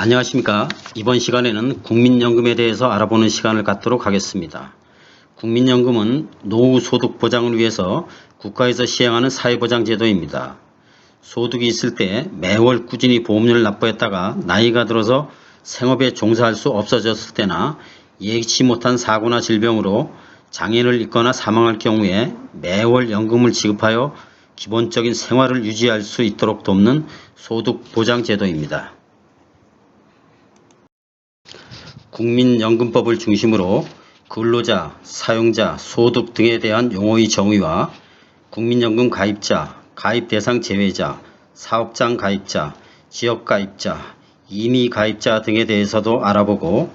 안녕하십니까. 이번 시간에는 국민연금에 대해서 알아보는 시간을 갖도록 하겠습니다. 국민연금은 노후 소득 보장을 위해서 국가에서 시행하는 사회보장제도입니다. 소득이 있을 때 매월 꾸준히 보험료를 납부했다가 나이가 들어서 생업에 종사할 수 없어졌을 때나 예기치 못한 사고나 질병으로 장애를 입거나 사망할 경우에 매월 연금을 지급하여 기본적인 생활을 유지할 수 있도록 돕는 소득보장제도입니다. 국민연금법을 중심으로 근로자, 사용자, 소득 등에 대한 용어의 정의와 국민연금 가입자, 가입 대상 제외자, 사업장 가입자, 지역 가입자, 임의 가입자 등에 대해서도 알아보고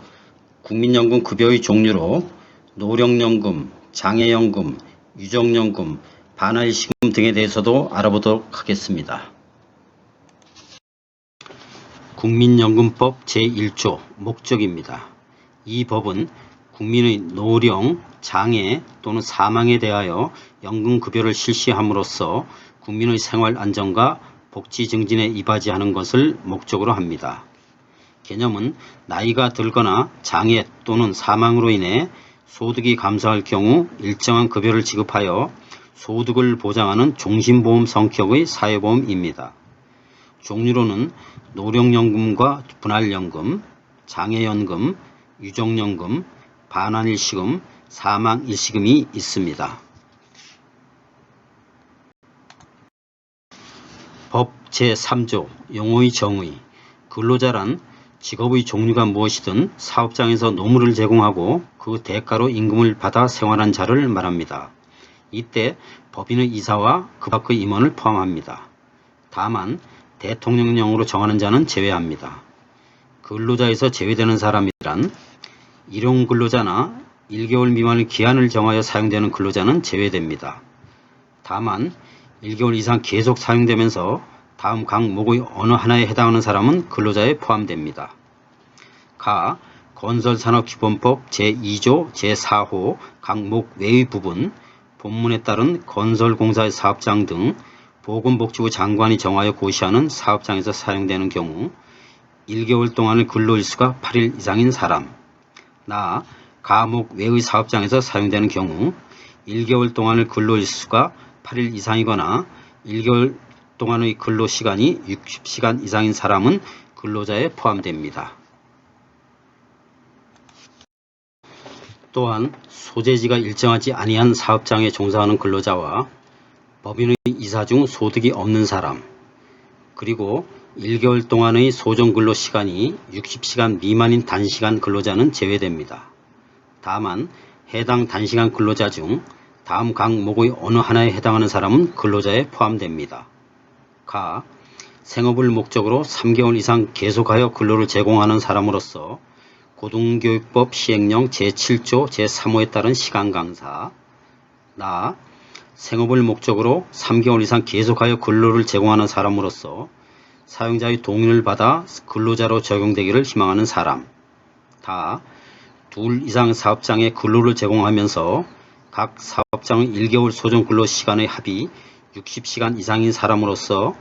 국민연금 급여의 종류로 노령연금, 장애연금, 유족연금, 반환일시금 등에 대해서도 알아보도록 하겠습니다. 국민연금법 제1조 목적입니다. 이 법은 국민의 노령, 장애 또는 사망에 대하여 연금급여를 실시함으로써 국민의 생활 안정과 복지 증진에 이바지하는 것을 목적으로 합니다. 개념은 나이가 들거나 장애 또는 사망으로 인해 소득이 감소할 경우 일정한 급여를 지급하여 소득을 보장하는 종신보험 성격의 사회보험입니다. 종류로는 노령연금과 분할연금, 장애연금, 유족연금, 반환일시금, 사망일시금이 있습니다. 법 제3조 용어의 정의. 근로자란 직업의 종류가 무엇이든 사업장에서 노무를 제공하고 그 대가로 임금을 받아 생활한 자를 말합니다. 이때 법인의 이사와 그 밖의 임원을 포함합니다. 다만 대통령령으로 정하는 자는 제외합니다. 근로자에서 제외되는 사람이란 일용근로자나 1개월 미만의 기한을 정하여 사용되는 근로자는 제외됩니다. 다만 1개월 이상 계속 사용되면서 다음 항목의 어느 하나에 해당하는 사람은 근로자에 포함됩니다. 가. 건설산업기본법 제2조 제4호 항목 외의 부분 본문에 따른 건설공사의 사업장 등 보건복지부 장관이 정하여 고시하는 사업장에서 사용되는 경우 1개월 동안의 근로일수가 8일 이상인 사람, 나 가목 외의 사업장에서 사용되는 경우 1개월 동안의 근로일수가 8일 이상이거나 1개월 동안의 근로시간이 60시간 이상인 사람은 근로자에 포함됩니다. 또한 소재지가 일정하지 아니한 사업장에 종사하는 근로자와 법인의 이사 중 소득이 없는 사람, 그리고 1개월 동안의 소정근로시간이 60시간 미만인 단시간 근로자는 제외됩니다. 다만 해당 단시간 근로자 중 다음 항목의 어느 하나에 해당하는 사람은 근로자에 포함됩니다. 가. 생업을 목적으로 3개월 이상 계속하여 근로를 제공하는 사람으로서 고등교육법 시행령 제7조 제3호에 따른 시간 강사, 나. 생업을 목적으로 3개월 이상 계속하여 근로를 제공하는 사람으로서 사용자의 동의를 받아 근로자로 적용되기를 희망하는 사람, 다. 둘 이상 사업장에 근로를 제공하면서 각 사업장의 1개월 소정 근로 시간의 합이 60시간 이상인 사람으로서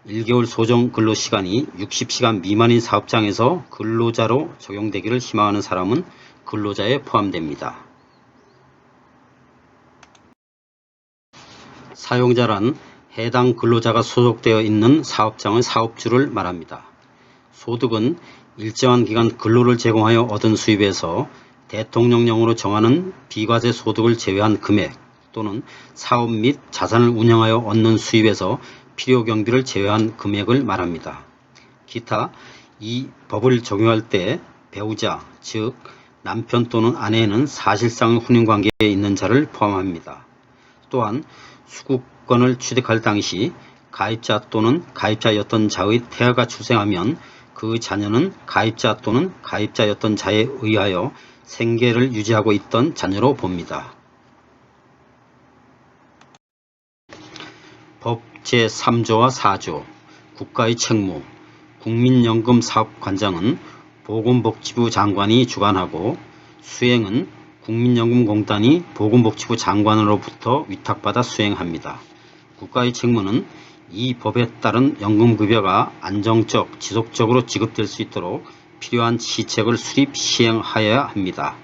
1개월 소정 근로 시간이 60시간 미만인 사업장에서 근로자로 적용되기를 희망하는 사람은 근로자에 포함됩니다. 사용자란 해당 근로자가 소속되어 있는 사업장의 사업주를 말합니다. 소득은 일정한 기간 근로를 제공하여 얻은 수입에서 대통령령으로 정하는 비과세 소득을 제외한 금액 또는 사업 및 자산을 운영하여 얻는 수입에서 필요경비를 제외한 금액을 말합니다. 기타 이 법을 적용할 때 배우자, 즉 남편 또는 아내는 사실상 혼인관계에 있는 자를 포함합니다. 또한 수급권을 취득할 당시 가입자 또는 가입자였던 자의 태아가 출생하면 그 자녀는 가입자 또는 가입자였던 자에 의하여 생계를 유지하고 있던 자녀로 봅니다. 법 제3조와 4조 국가의 책무. 국민연금사업관장은 보건복지부 장관이 주관하고 수행은 국민연금공단이 보건복지부 장관으로부터 위탁받아 수행합니다. 국가의 책무는 이 법에 따른 연금급여가 안정적, 지속적으로 지급될 수 있도록 필요한 시책을 수립 시행하여야 합니다.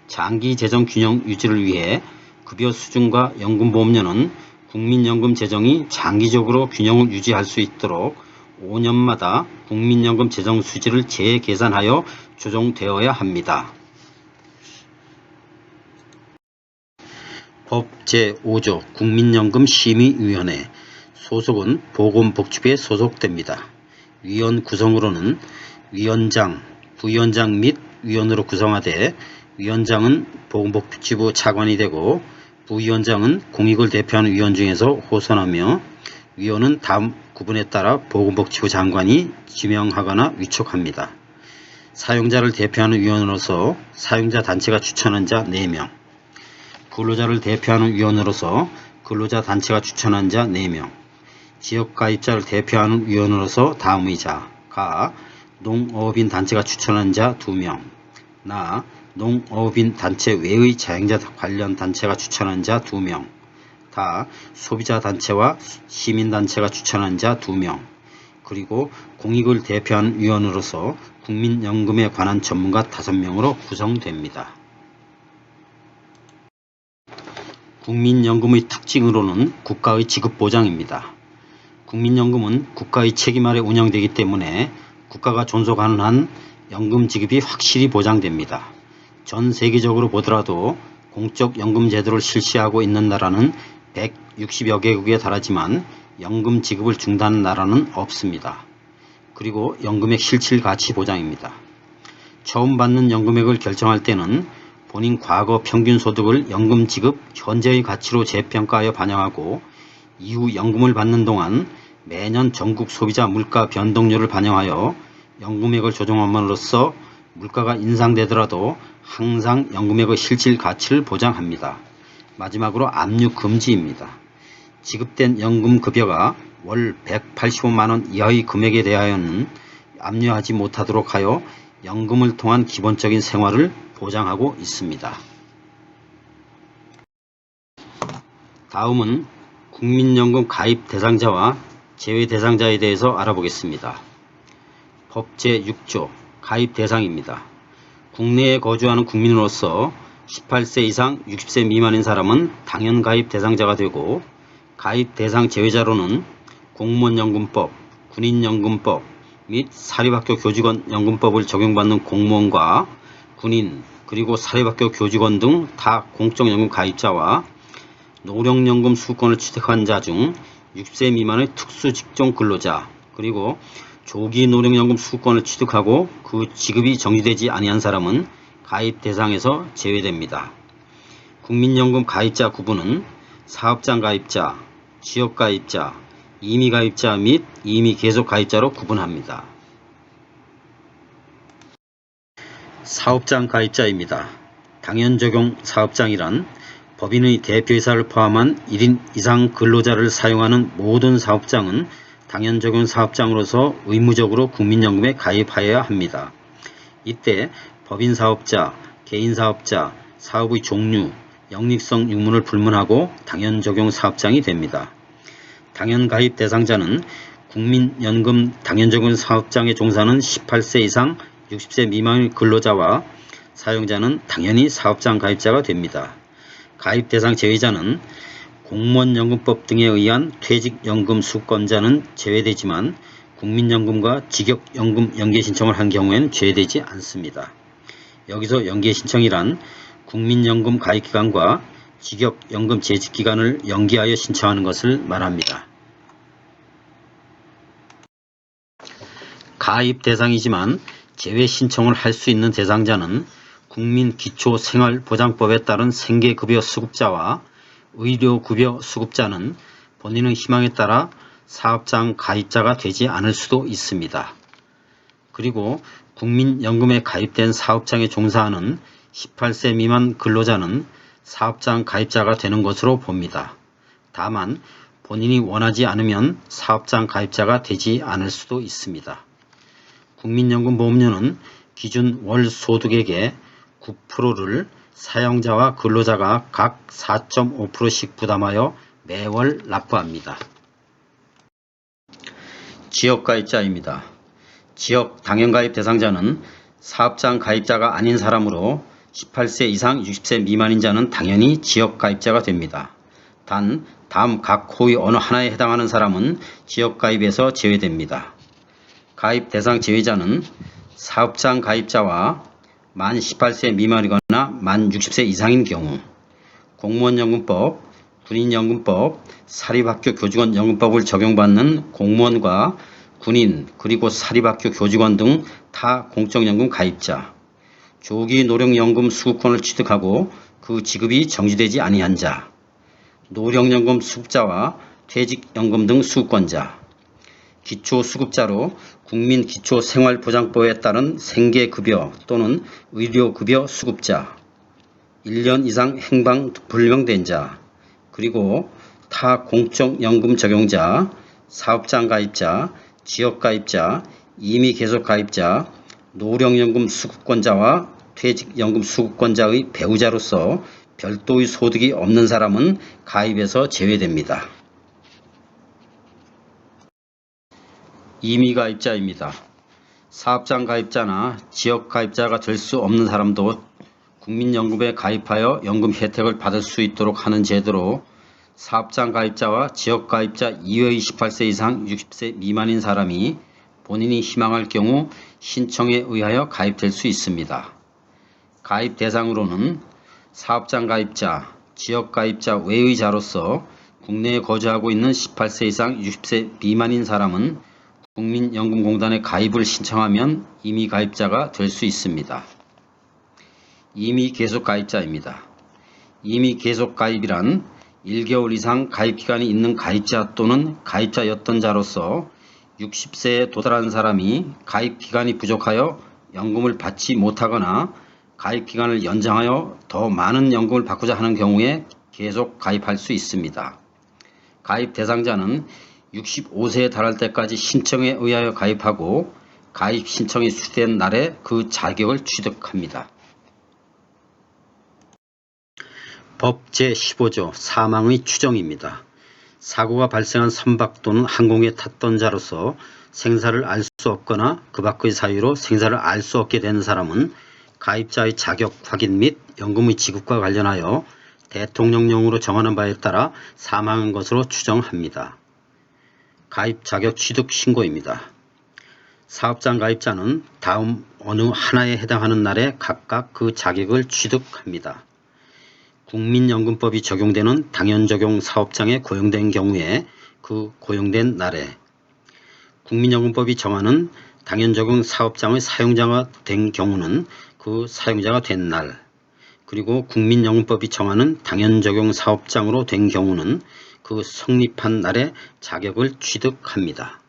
장기 재정 균형 유지를 위해 급여 수준과 연금보험료는 국민연금 재정이 장기적으로 균형을 유지할 수 있도록 5년마다 국민연금 재정 수지를 재계산하여 조정되어야 합니다. 법 제5조 국민연금심의위원회 소속은 보건복지부에 소속됩니다. 위원 구성으로는 위원장, 부위원장 및 위원으로 구성하되 위원장은 보건복지부 차관이 되고 부위원장은 공익을 대표하는 위원 중에서 호선하며 위원은 다음 구분에 따라 보건복지부 장관이 지명하거나 위촉합니다. 사용자를 대표하는 위원으로서 사용자 단체가 추천한 자 4명, 근로자를 대표하는 위원으로서 근로자 단체가 추천한 자 4명, 지역가입자를 대표하는 위원으로서 다음의자 가 농업인 단체가 추천한 자 2명, 나 농업인 단체 외의 자영자 관련 단체가 추천한 자 2명, 다 소비자 단체와 시민단체가 추천한 자 2명, 그리고 공익을 대표하는 위원으로서 국민연금에 관한 전문가 5명으로 구성됩니다. 국민연금의 특징으로는 국가의 지급보장입니다. 국민연금은 국가의 책임 아래 운영되기 때문에 국가가 존속하는 한 연금 지급이 확실히 보장됩니다. 전 세계적으로 보더라도 공적 연금 제도를 실시하고 있는 나라는 160여 개국에 달하지만 연금 지급을 중단한 나라는 없습니다. 그리고 연금액 실질 가치 보장입니다. 처음 받는 연금액을 결정할 때는 본인 과거 평균 소득을 연금 지급 현재의 가치로 재평가하여 반영하고 이후 연금을 받는 동안 매년 전국 소비자 물가 변동률을 반영하여 연금액을 조정함으로써 물가가 인상되더라도 항상 연금액의 실질 가치를 보장합니다. 마지막으로 압류 금지입니다. 지급된 연금 급여가 월 185만원 이하의 금액에 대하여는 압류하지 못하도록 하여 연금을 통한 기본적인 생활을 보장하고 있습니다. 다음은 국민연금 가입 대상자와 제외 대상자에 대해서 알아보겠습니다. 법 제6조 가입 대상입니다. 국내에 거주하는 국민으로서 18세 이상 60세 미만인 사람은 당연 가입 대상자가 되고 가입 대상 제외자로는 공무원연금법, 군인연금법 및 사립학교 교직원 연금법을 적용받는 공무원과 군인 그리고 사립학교 교직원 등 타 공적연금 가입자와 노령연금 수급권을 취득한 자 중 60세 미만의 특수직종 근로자 그리고 조기 노령연금 수급권을 취득하고 그 지급이 정지되지 아니한 사람은 가입 대상에서 제외됩니다. 국민연금 가입자 구분은 사업장 가입자, 지역 가입자, 임의 가입자 및 임의 계속 가입자로 구분합니다. 사업장 가입자입니다. 당연 적용 사업장이란 법인의 대표이사를 포함한 1인 이상 근로자를 사용하는 모든 사업장은 당연 적용 사업장으로서 의무적으로 국민연금에 가입하여야 합니다. 이때 법인 사업자, 개인 사업자, 사업의 종류, 영리성 유무를 불문하고 당연 적용 사업장이 됩니다. 당연 가입 대상자는 국민연금 당연 적용 사업장에 종사하는 18세 이상 60세 미만의 근로자와 사용자는 당연히 사업장 가입자가 됩니다. 가입 대상 제외자는 공무원연금법 등에 의한 퇴직연금 수급권자는 제외되지만 국민연금과 직역연금 연계 신청을 한 경우에는 제외되지 않습니다. 여기서 연계 신청이란 국민연금 가입기간과 직역연금 재직기간을 연기하여 신청하는 것을 말합니다. 가입 대상이지만 제외 신청을 할 수 있는 대상자는 국민기초생활보장법에 따른 생계급여 수급자와 의료급여 수급자는 본인의 희망에 따라 사업장 가입자가 되지 않을 수도 있습니다. 그리고 국민연금에 가입된 사업장에 종사하는 18세 미만 근로자는 사업장 가입자가 되는 것으로 봅니다. 다만 본인이 원하지 않으면 사업장 가입자가 되지 않을 수도 있습니다. 국민연금 보험료는 기준 월 소득액의 9%를 사용자와 근로자가 각 4.5%씩 부담하여 매월 납부합니다. 지역가입자입니다. 지역 당연가입 대상자는 사업장 가입자가 아닌 사람으로 18세 이상 60세 미만인 자는 당연히 지역가입자가 됩니다. 단 다음 각 호의 어느 하나에 해당하는 사람은 지역가입에서 제외됩니다. 가입 대상 제외자는 사업장 가입자와 만 18세 미만이거나 만 60세 이상인 경우, 공무원연금법, 군인연금법, 사립학교 교직원 연금법을 적용받는 공무원과 군인 그리고 사립학교 교직원 등 타 공적연금 가입자, 조기 노령연금 수급권을 취득하고 그 지급이 정지되지 아니한 자, 노령연금 수급자와 퇴직연금 등 수급권자, 기초수급자로 국민기초생활보장법에 따른 생계급여 또는 의료급여 수급자, 1년 이상 행방 불명된 자, 그리고 타 공적연금 적용자, 사업장 가입자, 지역가입자, 임의 계속 가입자, 노령연금 수급권자와 퇴직연금 수급권자의 배우자로서 별도의 소득이 없는 사람은 가입에서 제외됩니다. 임의가입자입니다. 사업장 가입자나 지역가입자가 될 수 없는 사람도 국민연금에 가입하여 연금 혜택을 받을 수 있도록 하는 제도로 사업장 가입자와 지역가입자 이외의 18세 이상 60세 미만인 사람이 본인이 희망할 경우 신청에 의하여 가입될 수 있습니다. 가입 대상으로는 사업장 가입자, 지역가입자 외의 자로서 국내에 거주하고 있는 18세 이상 60세 미만인 사람은 국민연금공단에 가입을 신청하면 임의가입자가 될 수 있습니다. 임의계속가입자입니다. 임의계속가입이란 1개월 이상 가입기간이 있는 가입자 또는 가입자였던 자로서 60세에 도달한 사람이 가입기간이 부족하여 연금을 받지 못하거나 가입기간을 연장하여 더 많은 연금을 받고자 하는 경우에 계속 가입할 수 있습니다. 가입 대상자는 65세에 달할 때까지 신청에 의하여 가입하고 가입 신청이 수리된 날에 그 자격을 취득합니다. 법 제15조 사망의 추정입니다. 사고가 발생한 선박 또는 항공에 탔던 자로서 생사를 알 수 없거나 그 밖의 사유로 생사를 알 수 없게 되는 사람은 가입자의 자격 확인 및 연금의 지급과 관련하여 대통령령으로 정하는 바에 따라 사망한 것으로 추정합니다. 가입 자격 취득 신고입니다. 사업장 가입자는 다음 어느 하나에 해당하는 날에 각각 그 자격을 취득합니다. 국민연금법이 적용되는 당연적용 사업장에 고용된 경우에 그 고용된 날에, 국민연금법이 정하는 당연적용 사업장의 사용자가 된 경우는 그 사용자가 된 날, 그리고 국민연금법이 정하는 당연적용 사업장으로 된 경우는 그 성립한 날에 자격을 취득합니다.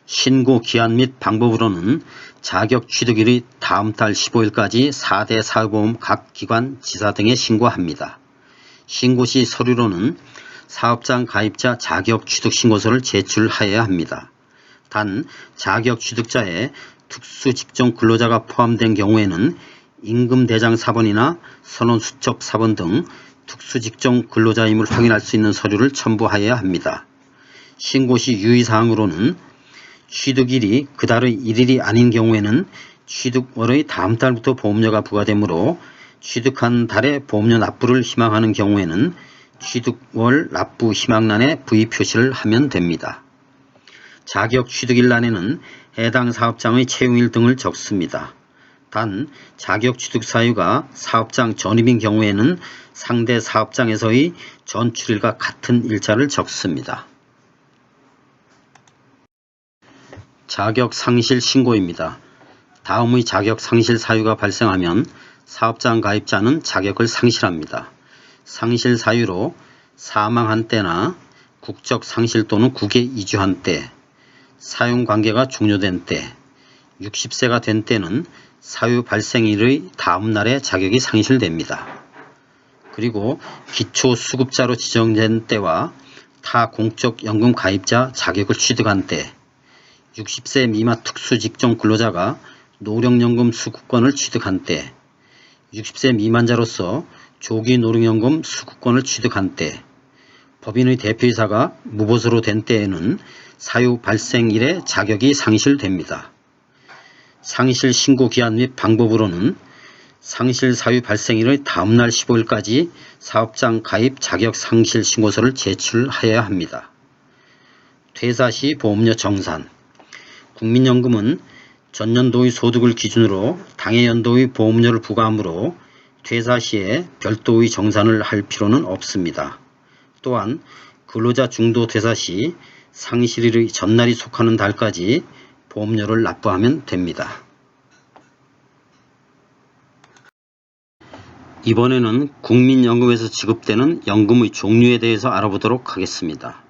신고 기한 및 방법으로는 자격 취득일이 다음 달 15일까지 4대 사회보험 각 기관 지사 등에 신고합니다. 신고 시 서류로는 사업장 가입자 자격 취득 신고서를 제출하여야 합니다. 단 자격 취득자에 특수직종 근로자가 포함된 경우에는 임금대장 사본이나 선원수첩 사본 등 특수직종 근로자임을 확인할 수 있는 서류를 첨부하여야 합니다. 신고 시 유의사항으로는 취득일이 그달의 1일이 아닌 경우에는 취득월의 다음 달부터 보험료가 부과되므로 취득한 달에 보험료 납부를 희망하는 경우에는 취득월 납부 희망란에 V 표시를 하면 됩니다. 자격 취득일란에는 해당 사업장의 채용일 등을 적습니다. 단 자격 취득 사유가 사업장 전입인 경우에는 상대 사업장에서의 전출일과 같은 일자를 적습니다. 자격 상실 신고입니다. 다음의 자격 상실 사유가 발생하면 사업장 가입자는 자격을 상실합니다. 상실 사유로 사망한 때나 국적 상실 또는 국외 이주한 때, 사용관계가 종료된 때, 60세가 된 때는 사유 발생일의 다음 날에 자격이 상실됩니다. 그리고 기초수급자로 지정된 때와 타 공적연금 가입자 자격을 취득한 때, 60세 미만 특수직종 근로자가 노령연금 수급권을 취득한 때, 60세 미만자로서 조기 노령연금 수급권을 취득한 때, 법인의 대표이사가 무보수로 된 때에는 사유 발생일에 자격이 상실됩니다. 상실 신고 기한 및 방법으로는 상실 사유 발생일의 다음날 15일까지 사업장 가입 자격 상실 신고서를 제출하여야 합니다. 퇴사 시 보험료 정산. 국민연금은 전년도의 소득을 기준으로 당해 연도의 보험료를 부과하므로 퇴사 시에 별도의 정산을 할 필요는 없습니다. 또한 근로자 중도 퇴사 시 상실일의 전날이 속하는 달까지 보험료를 납부하면 됩니다. 이번에는 국민연금에서 지급되는 연금의 종류에 대해서 알아보도록 하겠습니다.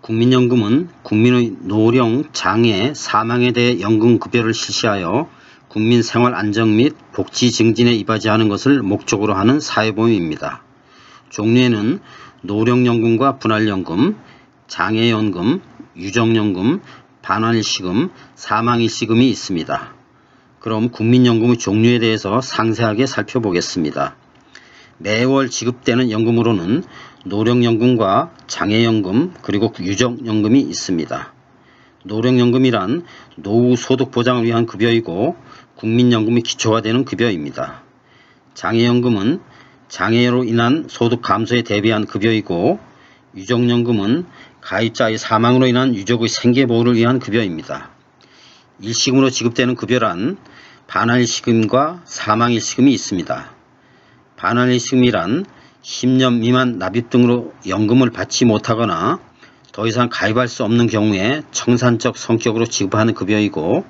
국민연금은 국민의 노령, 장애, 사망에 대해 연금급여를 실시하여 국민 생활 안정 및 복지 증진에 이바지하는 것을 목적으로 하는 사회보험입니다. 종류에는 노령연금과 분할연금, 장애연금, 유족연금, 반환일시금, 사망일시금이 있습니다. 그럼 국민연금의 종류에 대해서 상세하게 살펴보겠습니다. 매월 지급되는 연금으로는 노령연금과 장애연금 그리고 유족연금이 있습니다. 노령연금이란 노후 소득 보장을 위한 급여이고 국민연금의 기초가 되는 급여입니다. 장애연금은 장애로 인한 소득 감소에 대비한 급여이고 유족연금은 가입자의 사망으로 인한 유족의 생계보호를 위한 급여입니다. 일시금으로 지급되는 급여란 반환일시금과 사망일시금이 있습니다. 반환일시금이란 10년 미만 납입 등으로 연금을 받지 못하거나 더 이상 가입할 수 없는 경우에 청산적 성격으로 지급하는 급여이고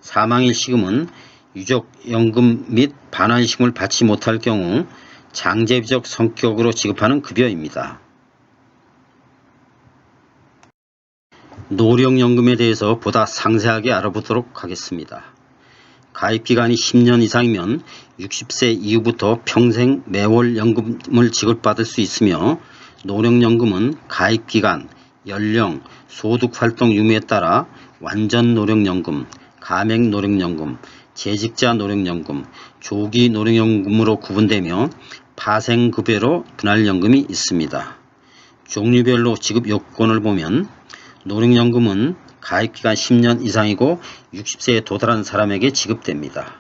사망일시금은 유족연금 및 반환일시금을 받지 못할 경우 장제비적 성격으로 지급하는 급여입니다. 노령연금에 대해서 보다 상세하게 알아보도록 하겠습니다. 가입기간이 10년 이상이면 60세 이후부터 평생 매월 연금을 지급받을 수 있으며 노령연금은 가입기간, 연령, 소득활동 유무에 따라 완전노령연금, 가맹노령연금, 재직자노령연금, 조기노령연금으로 구분되며 파생급여로 분할연금이 있습니다. 종류별로 지급 요건을 보면 노령연금은 가입기간 10년 이상이고 60세에 도달한 사람에게 지급됩니다.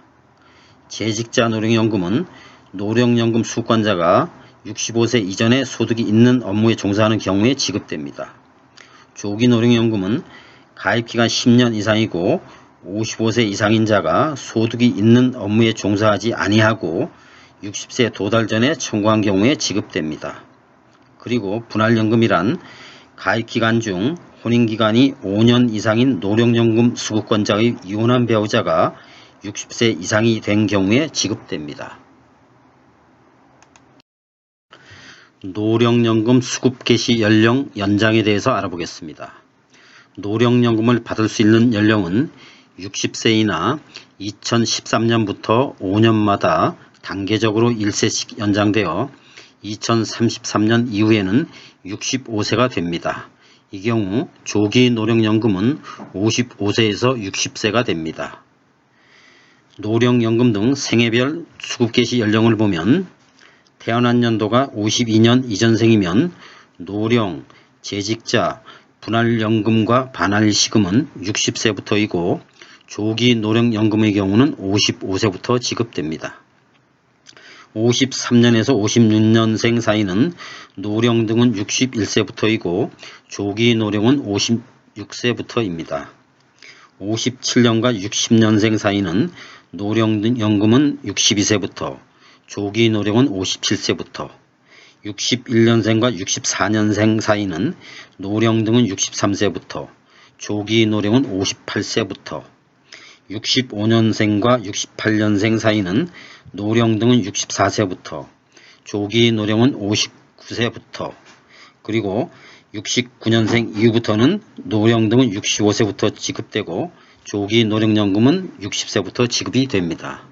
재직자 노령연금은 노령연금 수급권자가 65세 이전에 소득이 있는 업무에 종사하는 경우에 지급됩니다. 조기노령연금은 가입기간 10년 이상이고 55세 이상인 자가 소득이 있는 업무에 종사하지 아니하고 60세 도달 전에 청구한 경우에 지급됩니다. 그리고 분할연금이란 가입기간 중 혼인기간이 5년 이상인 노령연금 수급권자의 이혼한 배우자가 60세 이상이 된 경우에 지급됩니다. 노령연금 수급 개시 연령 연장에 대해서 알아보겠습니다. 노령연금을 받을 수 있는 연령은 60세이나 2013년부터 5년마다 단계적으로 1세씩 연장되어 2033년 이후에는 65세가 됩니다. 이 경우 조기 노령연금은 55세에서 60세가 됩니다. 노령연금 등 생애별 수급 개시 연령을 보면 태어난 연도가 52년 이전생이면 노령, 재직자, 분할연금과 반환일시금은 60세부터이고 조기 노령연금의 경우는 55세부터 지급됩니다. 53년에서 56년생 사이는 노령 등은 61세부터이고 조기 노령은 56세부터입니다. 57년과 60년생 사이는 노령연금은 62세부터, 조기 노령은 57세부터, 61년생과 64년생 사이는 노령 등은 63세부터, 조기 노령은 58세부터, 65년생과 68년생 사이는 노령 등은 64세부터, 조기 노령은 59세부터, 그리고 69년생 이후부터는 노령 등은 65세부터 지급되고 조기 노령연금은 60세부터 지급이 됩니다.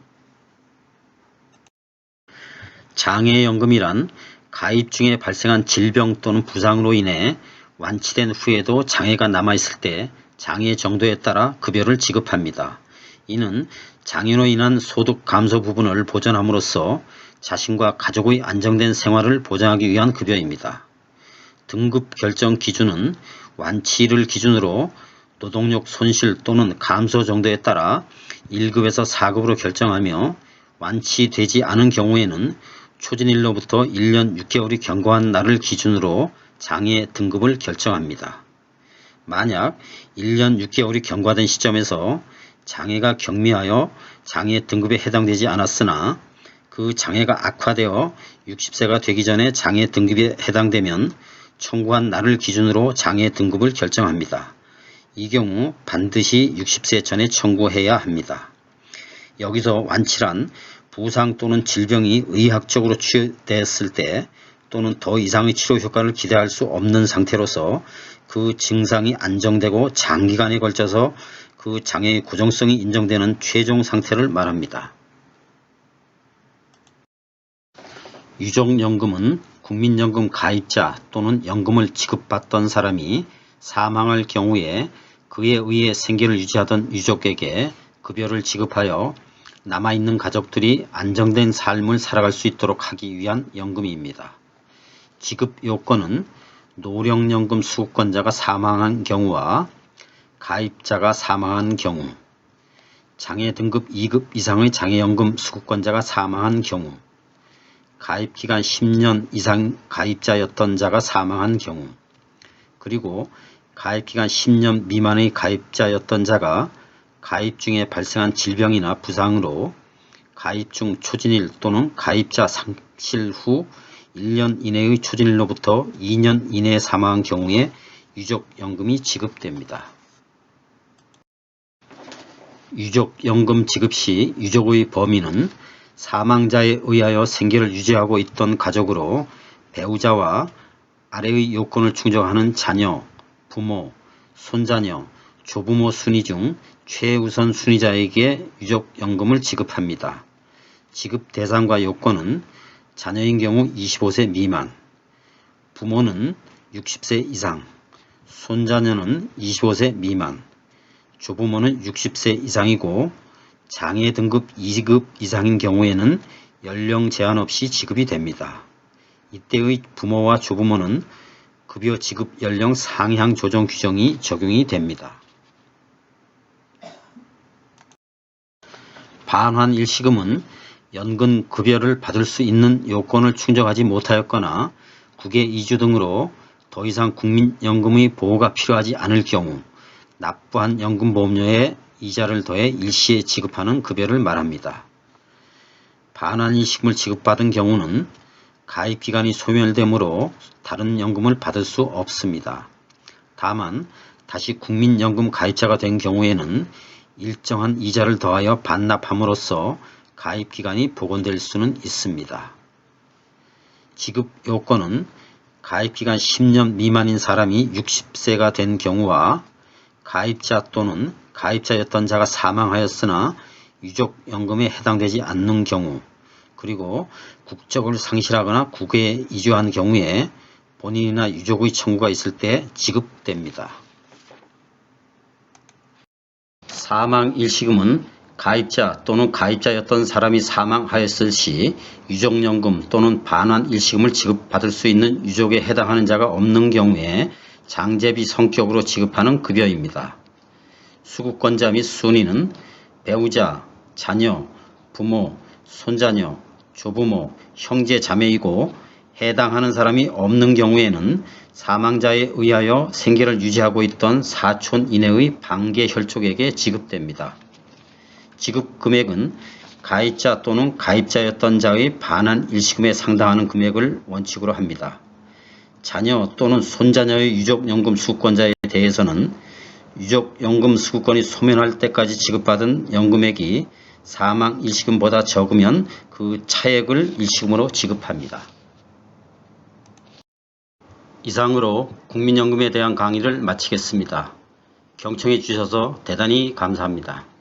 장애연금이란 가입 중에 발생한 질병 또는 부상으로 인해 완치된 후에도 장애가 남아있을 때 장애 정도에 따라 급여를 지급합니다. 이는 장애로 인한 소득 감소 부분을 보전함으로써 자신과 가족의 안정된 생활을 보장하기 위한 급여입니다. 등급 결정 기준은 완치를 기준으로 노동력 손실 또는 감소 정도에 따라 1급에서 4급으로 결정하며 완치되지 않은 경우에는 초진일로부터 1년 6개월이 경과한 날을 기준으로 장애 등급을 결정합니다. 만약 1년 6개월이 경과된 시점에서 장애가 경미하여 장애 등급에 해당되지 않았으나 그 장애가 악화되어 60세가 되기 전에 장애 등급에 해당되면 청구한 날을 기준으로 장애 등급을 결정합니다. 이 경우 반드시 60세 전에 청구해야 합니다. 여기서 완치란 부상 또는 질병이 의학적으로 치료됐을 때 또는 더 이상의 치료 효과를 기대할 수 없는 상태로서 그 증상이 안정되고 장기간에 걸쳐서 그 장애의 고정성이 인정되는 최종 상태를 말합니다. 유족연금은 국민연금 가입자 또는 연금을 지급받던 사람이 사망할 경우에 그에 의해 생계를 유지하던 유족에게 급여를 지급하여 남아있는 가족들이 안정된 삶을 살아갈 수 있도록 하기 위한 연금입니다. 지급 요건은 노령연금 수급권자가 사망한 경우와 가입자가 사망한 경우, 장애 등급 2급 이상의 장애연금 수급권자가 사망한 경우, 가입기간 10년 이상 가입자였던 자가 사망한 경우, 그리고 가입기간 10년 미만의 가입자였던 자가 가입 중에 발생한 질병이나 부상으로 가입 중 초진일 또는 가입자 상실 후 1년 이내의 초진일로부터 2년 이내에 사망한 경우에 유족연금이 지급됩니다. 유족연금 지급 시 유족의 범위는 사망자에 의하여 생계를 유지하고 있던 가족으로 배우자와 아래의 요건을 충족하는 자녀, 부모, 손자녀, 조부모 순위 중 최우선 순위자에게 유족연금을 지급합니다. 지급 대상과 요건은 자녀인 경우 25세 미만, 부모는 60세 이상, 손자녀는 25세 미만, 조부모는 60세 이상이고 장애 등급 2급 이상인 경우에는 연령 제한 없이 지급이 됩니다. 이때의 부모와 조부모는 급여 지급 연령 상향 조정 규정이 적용이 됩니다. 반환 일시금은 연금 급여를 받을 수 있는 요건을 충족하지 못하였거나 국외 이주 등으로 더 이상 국민연금의 보호가 필요하지 않을 경우 납부한 연금보험료에 이자를 더해 일시에 지급하는 급여를 말합니다. 반환 일시금을 지급받은 경우는 가입기간이 소멸되므로 다른 연금을 받을 수 없습니다. 다만 다시 국민연금 가입자가 된 경우에는 일정한 이자를 더하여 반납함으로써 가입기간이 복원될 수는 있습니다. 지급 요건은 가입기간 10년 미만인 사람이 60세가 된 경우와 가입자 또는 가입자였던 자가 사망하였으나 유족연금에 해당되지 않는 경우, 그리고 국적을 상실하거나 국외에 이주한 경우에 본인이나 유족의 청구가 있을 때 지급됩니다. 사망 일시금은 가입자 또는 가입자였던 사람이 사망하였을 시 유족연금 또는 반환 일시금을 지급받을 수 있는 유족에 해당하는 자가 없는 경우에 장제비 성격으로 지급하는 급여입니다. 수급권자 및 순위는 배우자, 자녀, 부모, 손자녀, 조부모, 형제, 자매이고 해당하는 사람이 없는 경우에는 사망자에 의하여 생계를 유지하고 있던 사촌 이내의 반계 혈족에게 지급됩니다. 지급 금액은 가입자 또는 가입자였던 자의 반환 일시금에 상당하는 금액을 원칙으로 합니다. 자녀 또는 손자녀의 유족연금 수급권자에 대해서는 유족연금 수급권이 소멸할 때까지 지급받은 연금액이 사망 일시금보다 적으면 그 차액을 일시금으로 지급합니다. 이상으로 국민연금에 대한 강의를 마치겠습니다. 경청해 주셔서 대단히 감사합니다.